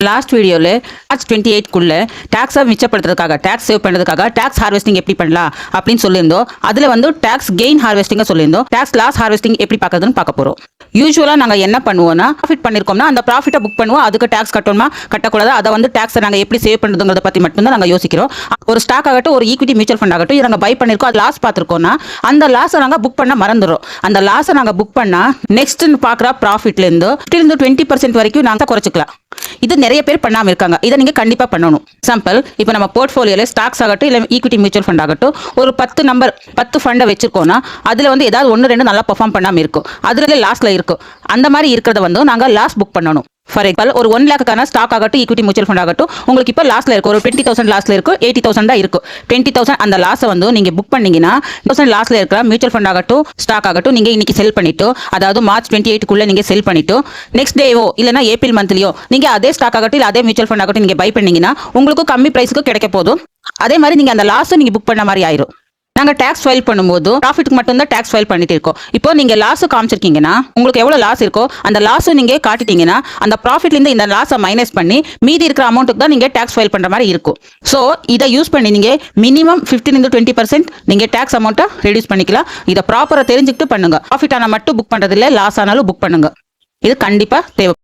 Last வீடியோவில் March 28க்குள்ள டேக்ஸை மிச்சப்படுத்துறதுக்காக tax save பண்ணுறதுக்காக tax harvesting எப்படி பண்ணலாம் அப்படின்னு சொல்லியிருந்தோம். அதில் வந்து டேக்ஸ் கெயின் ஹார்வெஸ்டிங்கை சொல்லியிருந்தோம். டேக்ஸ் லாஸ் ஹார்வெஸ்டிங் எப்படி பார்க்கறதுன்னு பார்க்க போகிறோம். யூஸ்வலாக நாங்கள் என்ன பண்ணுவோம்னா, ப்ராஃபிட் பண்ணியிருக்கோம்னா அந்த ப்ராஃபிட்டை புக் பண்ணுவோம். அதுக்கு டேக்ஸ் கட்டணுமா கட்டக்கூடாது, அதை வந்து டேக்ஸை நாங்கள் எப்படி சேவ் பண்ணுறதுங்கிறத பற்றி மட்டும்தான் நாங்கள் யோசிக்கிறோம். ஒரு ஸ்டாக் ஆகட்டும், ஒரு ஈக்விட்டி மியூச்சுவல் ஃபண்ட் ஆகட்டும், இதை நாங்கள் பை பண்ணியிருக்கோம், அது லாஸ் பார்த்துருக்கோம்னா அந்த லாஸை நாங்கள் புக் பண்ண மறந்துடும். அந்த லாஸை நாங்கள் புக் பண்ணால் நெக்ஸ்ட் பார்க்குற ப்ராஃபிட்லேருந்து 20% வரைக்கும் நாங்கள் குறைச்சிக்கலாம். இது நிறைய பேர் பண்ணாமல் இருக்காங்க. இதை நீங்கள் கண்டிப்பாக பண்ணணும். எக்ஸாம்பிள், இப்போ நம்ம போர்ட்ஃபோலியோவில் ஸ்டாக்ஸ் ஆகட்டும் இல்லை ஈக்விட்டி மியூச்சுவல் ஃபண்ட் ஆகட்டும், ஒரு 10 ஃபண்டை வச்சிருக்கோம்னா அதில் வந்து ஏதாவது 1-2 நல்லா பெர்ஃபார்ம் பண்ணாமல் இருக்கும், அதில் லாஸ்ட்டில் இருக்கும். அந்த மாதிரி இருக்கிறத வந்து நாங்கள் லாஸ் புக் பண்ணணும். ஃபார் எக்ஸாம்பிள், ஒரு 1 லேக்கான ஸ்டாக் ஆகட்டும் ஈக்விட்டி மியூச்சுவல் ஃபண்ட் ஆகட்டும், உங்களுக்கு இப்போ லாஸ்ட்டில் இருக்கும், ஒரு 20,000 லாஸ்ட்டில் இருக்கும், 80,000 தான் இருக்கும். 20,000 அந்த லாஸை வந்து நீங்கள் புக் பண்ணீங்கன்னா 20,000 லாஸ்ட்டில் இருக்கிற மியூச்சுவல் ஃபண்ட் ஆகட்டும் ஸ்டாக் ஆகட்டும் நீங்கள் இன்னைக்கு செல் பண்ணிட்டோ, அதாவது மார்ச் 28க்குள்ளே நீங்கள் செல் பண்ணிட்டோ, நெக்ஸ்ட் டேவோ இல்லைனா ஏப்ரல் மந்த்லியோ நீங்கள் அதே ஸ்டாக் ஆகட்டும் இல்லை அதே மியூச்சுவல் ஃபண்ட் ஆகட்டும் நீங்கள் பை பண்ணீங்கன்னா உங்களுக்கு கம்மி ப்ரைஸுக்கு கிடைக்க போதும். அதே மாதிரி நீங்கள் அந்த லாஸை நீங்கள் புக் பண்ண மாதிரி ஆயிரும். நாங்கள் டேக்ஸ் ஃபைல் பண்ணும்போது ப்ராஃபிட்டுக்கு மட்டும்தான் டேக்ஸ் ஃபைல் பண்ணிட்டு இருக்கோம். இப்போ நீங்கள் லாஸு காமிச்சிருக்கீங்கன்னா உங்களுக்கு எவ்வளோ லாஸ் இருக்கோ அந்த லாஸும் நீங்கள் காட்டிட்டீங்கன்னா அந்த ப்ராஃபிட்லேருந்து இந்த லாஸை மைனஸ் பண்ணி மீதி இருக்கிற அமௌண்ட்டுக்கு தான் நீங்கள் டேக்ஸ் ஃபைல் பண்ணுற மாதிரி இருக்கும். ஸோ இதை யூஸ் பண்ணி நீங்கள் மினிமம் 15-20% நீங்கள் டேக்ஸ் அமௌண்ட்டை ரெடியூஸ் பண்ணிக்கலாம். இதை ப்ராப்பராக தெரிஞ்சுக்கிட்டு பண்ணுங்கள். ப்ராஃபிட் ஆனால் மட்டும் புக் பண்ணுறதில்ல, லாஸ் ஆனாலும் புக் பண்ணுங்கள். இது கண்டிப்பாக தேவை.